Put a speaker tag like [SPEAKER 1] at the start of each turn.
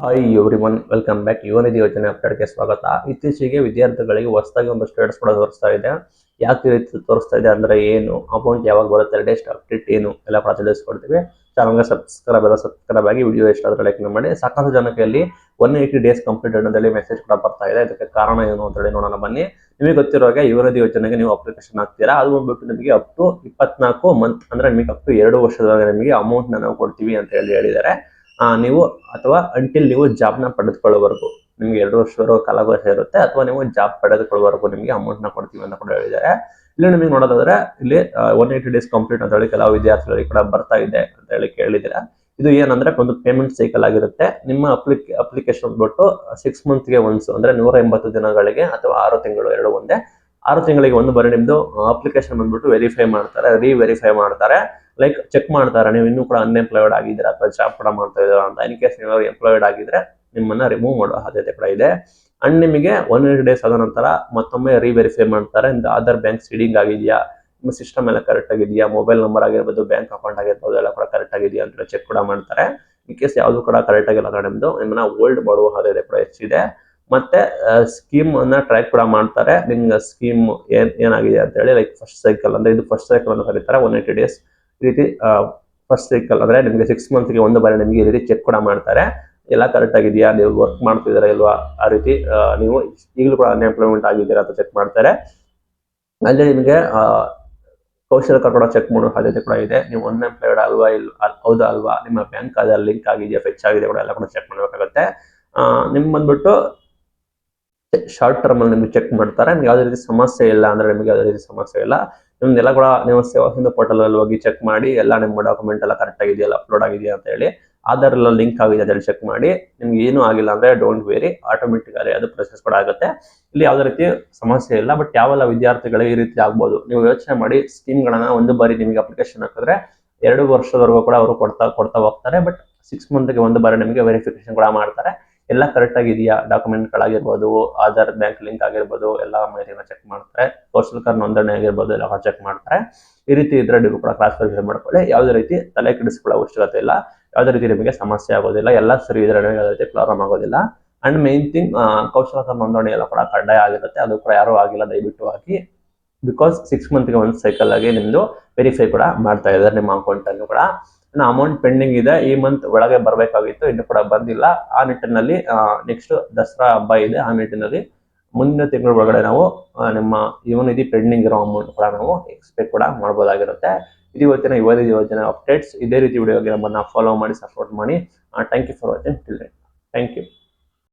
[SPEAKER 1] Hi everyone, welcome back. Yuvanidhi ಯೋಜನೆ ಅಪ್ಡೇಟ್ಗೆ ಸ್ವಾಗತ. ಇತ್ತೀಚೆಗೆ ವಿದ್ಯಾರ್ಥಿಗಳಿಗೆ ಹೊಸದಾಗಿ ಒಂದು ಸ್ಟೇಟಸ್ ಕೂಡ ತೋರಿಸ್ತಾ ಇದೆ. ಯಾಕೆ ಈ ರೀತಿ ತೋರಿಸ್ತಾ ಇದೆ ಅಂದ್ರೆ ಏನು, ಅಮೌಂಟ್ ಯಾವಾಗ ಬರುತ್ತೆ, ಲೇಟೆಸ್ಟ್ ಅಪ್ಡೇಟ್ ಏನು ಎಲ್ಲ ಕೂಡ ತಿಳಿಸ್ಕೊಡ್ತೀವಿ. ಚಾನಲ್ಗೆ ಸಬ್ಸ್ಕ್ರೈಬ್ ಆಗಿ ವಿಡಿಯೋ ಇಷ್ಟ ಆದರೆ ಲೈಕ್ ಮಾಡಿ. ಸಾಕಷ್ಟು ಜನಕ್ಕೆ ಅಲ್ಲಿ 180 ಡೇಸ್ ಕಂಪ್ಲೀಟ್ ಅಂತೇಳಿ ಮೆಸೇಜ್ ಕೂಡ ಬರ್ತಾ ಇದೆ. ಇದಕ್ಕೆ ಕಾರಣ ಏನು ಅಂತ ಹೇಳಿ ನೋಡೋಣ ಬನ್ನಿ. ನಿಮಗೆ ಗೊತ್ತಿರೋ ಹಾಗೆ ಯುವನಿಧಿ ಯೋಜನೆಗೆ ನೀವು ಅಪ್ಲಿಕೇಶನ್ ಹಾಕ್ತೀರಾ. ಅದು ಬಂದ್ಬಿಟ್ಟು ನಿಮಗೆ ಅಪ್ ಟು 24 ಮಂತ್ ಅಂದ್ರೆ ನಿಮಗೆ ಅಪ್ ಟು 2 ವರ್ಷದವರೆಗೆ ನಿಮಗೆ ಅಮೌಂಟ್ ನಾವು ಕೊಡ್ತೀವಿ ಅಂತ ಹೇಳಿದ್ದಾರೆ. ನೀವು ಅಥವಾ ಅಂಟಿಲ್ ನೀವು ಜಾಬ್ನ ಪಡೆದುಕೊಳ್ಳುವವರೆಗೂ ನಿಮ್ಗೆ 2 ವರ್ಷದವರೆಗೂ ಕಾಲಾವಕಾಶ ಇರುತ್ತೆ, ಅಥವಾ ನೀವು ಜಾಬ್ ಪಡೆದುಕೊಳ್ಳುವವರೆಗೂ ನಿಮಗೆ ಅಮೌಂಟ್ ನ ಕೊಡ್ತೀವಿ ಅಂತ ಕೂಡ ಹೇಳಿದ್ದಾರೆ. ಇಲ್ಲಿ ನಿಮಗೆ ನೋಡೋದಾದ್ರೆ ಇಲ್ಲಿ 180 ಡೇಸ್ ಕಂಪ್ಲೀಟ್ ಅಂತ ಹೇಳಿ ಕೆಲವು ವಿದ್ಯಾರ್ಥಿಗಳಿಗೆ ಕೂಡ ಬರ್ತಾ ಇದೆ ಅಂತ ಹೇಳಿ ಕೇಳಿದ್ದೀರಾ. ಇದು ಏನಂದ್ರೆ ಒಂದು ಪೇಮೆಂಟ್ ಸೈಕಲ್ ಆಗಿರುತ್ತೆ. ನಿಮ್ಮ ಅಪ್ಲಿಕೇಶನ್ ಬಿಟ್ಟು 6 ಮಂತ್ಗೆ ಒನ್ಸ್ ಅಂದ್ರೆ 180 ದಿನಗಳಿಗೆ ಅಥವಾ 6 ತಿಂಗಳು ಎರಡು ಒಂದೇ. 6 ತಿಂಗಳಿಗೆ ಒಂದು ಬಾರಿ ನಿಮ್ದು ಅಪ್ಲಿಕೇಶನ್ ಬಂದ್ಬಿಟ್ಟು ವೆರಿಫೈ ಮಾಡ್ತಾರೆ, ವೆರಿಫೈ ಮಾಡ್ತಾರೆ. ಲೈಕ್ ಚೆಕ್ ಮಾಡ್ತಾರೆ ನೀವು ಇನ್ನೂ ಕೂಡ ಅನ್ಎಂಪ್ಲಾಯ್ಡ್ ಆಗಿದ್ದೀರಾ ಅಥವಾ ಜಾಬ್ ಕೂಡ ಮಾಡ್ತಾ ಇದ್ದೀರಾ ಅಂತ. ಇನ್ ಕೇಸ್ ನೀವು ಎಂಪ್ಲಾಯ್ಡ್ ಆಗಿದ್ರೆ ನಿಮ್ಮನ್ನ ರಿಮೂವ್ ಮಾಡೋ ಸಾಧ್ಯತೆ ಕೂಡ ಇದೆ. ಅಂಡ್ ನಿಮಗೆ 180 ಡೇಸ್ ಆದ ನಂತರ ಮತ್ತೊಮ್ಮೆ ವೆರಿಫೈ ಮಾಡ್ತಾರೆ. ನಿಮ್ದು ಆಧಾರ್ ಬ್ಯಾಂಕ್ ಸೀಡಿಂಗ್ ಆಗಿದೆಯಾ, ನಿಮ್ಮ ಸಿಸ್ಟಮ್ ಎಲ್ಲ ಕರೆಕ್ಟ್ ಆಗಿದೆಯಾ, ಮೊಬೈಲ್ ನಂಬರ್ ಆಗಿರ್ಬೋದು, ಬ್ಯಾಂಕ್ ಅಕೌಂಟ್ ಆಗಿರ್ಬೋದು ಎಲ್ಲ ಕೂಡ ಕರೆಕ್ಟ್ ಆಗಿದೆಯಾ ಅಂತ ಚೆಕ್ ಕೂಡ ಮಾಡ್ತಾರೆ. ಇನ್ ಕೇಸ್ ಯಾವುದು ಕೂಡ ಕರೆಕ್ಟ್ ಆಗಿಲ್ಲ ಅಂದ್ರೆ ನಿಮ್ಮನ್ನ ಹೋಲ್ಡ್ ಮಾಡುವ ಸಾಧ್ಯತೆ ಕೂಡ ಹೆಚ್ಚಿದೆ. ಮತ್ತೆ ಸ್ಕೀಮ್ ಅನ್ನ ಟ್ರ್ಯಾಕ್ ಕೂಡ ಮಾಡ್ತಾರೆ. ನಿಮ್ಗೆ ಸ್ಕೀಮ್ ಏನಾಗಿದೆ ಅಂತ ಹೇಳಿ, ಲೈಕ್ ಫಸ್ಟ್ ಸೈಕಲ್ ಅಂದ್ರೆ ಇದು ಫಸ್ಟ್ ಸೈಕಲ್ ಅಂತ ಕರೀತಾರೆ. 180 ಡೇಸ್ ಈ ರೀತಿ ಫಸ್ಟ್ ಸೈಕಲ್ ಅಂದ್ರೆ ನಿಮಗೆ 6 ಮಂತ್ಗೆ ಒಂದು ಬಾರಿ ನಿಮಗೆ ಈ ರೀತಿ ಚೆಕ್ ಕೂಡ ಮಾಡ್ತಾರೆ. ಎಲ್ಲ ಕರೆಕ್ಟ್ ಆಗಿದೆಯಾ, ನೀವು ವರ್ಕ್ ಮಾಡ್ತಿದ್ದೀರಾ ಇಲ್ವಾ, ಆ ರೀತಿ ನೀವು ಈಗಲೂ ಕೂಡ ಅನ್ಎಂಪ್ಲಾಯ್ಮೆಂಟ್ ಆಗಿದ್ದೀರಾ ಅಂತ ಚೆಕ್ ಮಾಡ್ತಾರೆ. ಅಲ್ಲಿ ನಿಮಗೆ ಕೌಶಲ್ಯ ಕೂಡ ಚೆಕ್ ಮಾಡೋ ಸಾಧ್ಯತೆ ಕೂಡ ಇದೆ. ನೀವು ಅನ್ಎಂಪ್ಲಾಯ್ಡ್ ಅಲ್ವಾ ಹೌದಾ ಅಲ್ವಾ, ನಿಮ್ಮ ಬ್ಯಾಂಕ್ ಆಧಾರ್ ಲಿಂಕ್ ಆಗಿದೆಯಾ, ಫೆಚ್ ಆಗಿದೆ ಕೂಡ ಎಲ್ಲ ಕೂಡ ಚೆಕ್ ಮಾಡಬೇಕಾಗುತ್ತೆ. ನಿಮ್ ಬಂದ್ಬಿಟ್ಟು ಶಾರ್ಟ್ ಟರ್ಮ್ ಅಲ್ಲಿ ನಿಮ್ಗೆ ಚೆಕ್ ಮಾಡ್ತಾರೆ. ನಿಮ್ಗೆ ಯಾವುದೇ ರೀತಿ ಸಮಸ್ಯೆ ಇಲ್ಲ ಅಂದ್ರೆ ನಿಮಗೆ ಯಾವುದೇ ರೀತಿ ಸಮಸ್ಯೆ ಇಲ್ಲ. ನಿಮ್ದೆಲ್ಲ ಕೂಡ ನೀವು ಸೇವಾ ಸಿಂಧು ಪೋರ್ಟಲ್ ಅಲ್ಲಿ ಹೋಗಿ ಚೆಕ್ ಮಾಡಿ ಎಲ್ಲ ನಿಮ್ಮ ಡಾಕ್ಯುಮೆಂಟ್ ಎಲ್ಲ ಕರೆಕ್ಟ್ ಆಗಿದೆಯಲ್ಲ, ಅಪ್ಲೋಡ್ ಆಗಿದೆಯಾ ಅಂತ ಹೇಳಿ, ಆಧಾರ್ ಎಲ್ಲ ಲಿಂಕ್ ಆಗಿದೆ ಅಂತ ಹೇಳಿ ಚೆಕ್ ಮಾಡಿ. ನಿಮ್ಗೆ ಏನೂ ಆಗಿಲ್ಲ ಅಂದ್ರೆ ಡೋಂಟ್ ವೇರಿ, ಆಟೋಮೆಟಿಕಲಿ ಅದು ಪ್ರೊಸೆಸ್ ಕೂಡ ಆಗುತ್ತೆ. ಇಲ್ಲಿ ಯಾವುದೇ ರೀತಿ ಸಮಸ್ಯೆ ಇಲ್ಲ. ಬಟ್ ಯಾವೆಲ್ಲ ವಿದ್ಯಾರ್ಥಿಗಳಿಗೆ ಈ ರೀತಿ ಆಗ್ಬೋದು, ನೀವು ಯೋಚನೆ ಮಾಡಿ. ಸ್ಕೀಮ್ಗಳನ್ನ ಒಂದು ಬಾರಿ ನಿಮಗೆ ಅಪ್ಲಿಕೇಶನ್ ಹಾಕಿದ್ರೆ 2 ವರ್ಷದವರೆಗೂ ಕೂಡ ಅವರು ಕೊಡ್ತಾ ಹೋಗ್ತಾರೆ. ಬಟ್ 6 ಮಂತ್ಗೆ ಒಂದು ಬಾರಿ ನಿಮಗೆ ವೆರಿಫಿಕೇಶನ್ ಕೂಡ ಮಾಡ್ತಾರೆ. ಎಲ್ಲ ಕರೆಕ್ಟ್ ಆಗಿದೆಯಾ, ಡಾಕ್ಯುಮೆಂಟ್ಗಳಾಗಿರ್ಬೋದು, ಆಧಾರ್ ಬ್ಯಾಂಕ್ ಲಿಂಕ್ ಆಗಿರ್ಬೋದು, ಎಲ್ಲ ಮಾಹಿತಿನ ಚೆಕ್ ಮಾಡ್ತಾರೆ. ಕೌಶಲ್ಯ ನೋಂದಣಿ ಆಗಿರ್ಬೋದು ಎಲ್ಲ ಚೆಕ್ ಮಾಡ್ತಾರೆ. ಈ ರೀತಿ ಇದ್ರೆ ನೀವು ಕೂಡ ಕ್ರಾಸ್ ವೆರಿಫೈ ಮಾಡ್ಕೊಳ್ಳಿ. ಯಾವುದೇ ರೀತಿ ತಲೆ ಕೆಡಿಸ್ಕೊಳ್ಳೋ ಅವಶ್ಯಕತೆ ಇಲ್ಲ. ಯಾವುದೇ ರೀತಿ ನಿಮಗೆ ಸಮಸ್ಯೆ ಆಗೋದಿಲ್ಲ. ಎಲ್ಲ ಸರಿ ಇದ್ರೆ ಯಾವುದೇ ರೀತಿ ಪ್ರಾಬ್ಲಮ್ ಆಗೋದಿಲ್ಲ. ಅಂಡ್ ಮೇನ್ ಥಿಂಗ್, ಕೌಶಲ್ಯ ನೋಂದಣಿ ಎಲ್ಲ ಕೂಡ ಕಡ್ಡಾಯ ಆಗಿರುತ್ತೆ. ಅದು ಕೂಡ ಯಾರು ಆಗಿಲ್ಲ ದಯವಿಟ್ಟು ಹಾಕಿ. ಬಿಕಾಸ್ 6 ಮಂತ್ಗೆ ಒಂದು ಸೈಕಲ್ ಆಗಿ ನಿಮ್ದು ವೆರಿಫೈ ಕೂಡ ಮಾಡ್ತಾ ಇದ್ದಾರೆ ನಿಮ್ಮ ಅಕೌಂಟ್ ಅನ್ನು ಕೂಡ. ಅಮೌಂಟ್ ಪೆಂಡಿಂಗ್ ಇದೆ, ಈ ಮಂತ್ ಒಳಗೆ ಬರಬೇಕಾಗಿತ್ತು, ಇನ್ನು ಕೂಡ ಬಂದಿಲ್ಲ. ಆ ನಿಟ್ಟಿನಲ್ಲಿ ನೆಕ್ಸ್ಟ್ ದಸರಾ ಹಬ್ಬ ಇದೆ. ಆ ನಿಟ್ಟಿನಲ್ಲಿ ಮುಂದಿನ ತಿಂಗಳ ಒಳಗಡೆ ನಾವು ನಿಮ್ಮ ಯುವನಿಧಿ ಪೆಂಡಿಂಗ್ ಇರೋ ಅಮೌಂಟ್ ಕೂಡ ನಾವು ಎಕ್ಸ್ಪೆಕ್ಟ್ ಕೂಡ ಮಾಡಬಹುದಾಗಿರುತ್ತೆ. ಇದು ಇವತ್ತಿನ ಯುವನಿಧಿ ಯೋಜನೆ ಅಪ್ಡೇಟ್ಸ್. ಇದೇ ರೀತಿ ವಿಡಿಯೋಗೆ ನಮ್ಮನ್ನ ಫಾಲೋ ಮಾಡಿ, ಸಪೋರ್ಟ್ ಮಾಡಿ. Thank you for watching. Thank you.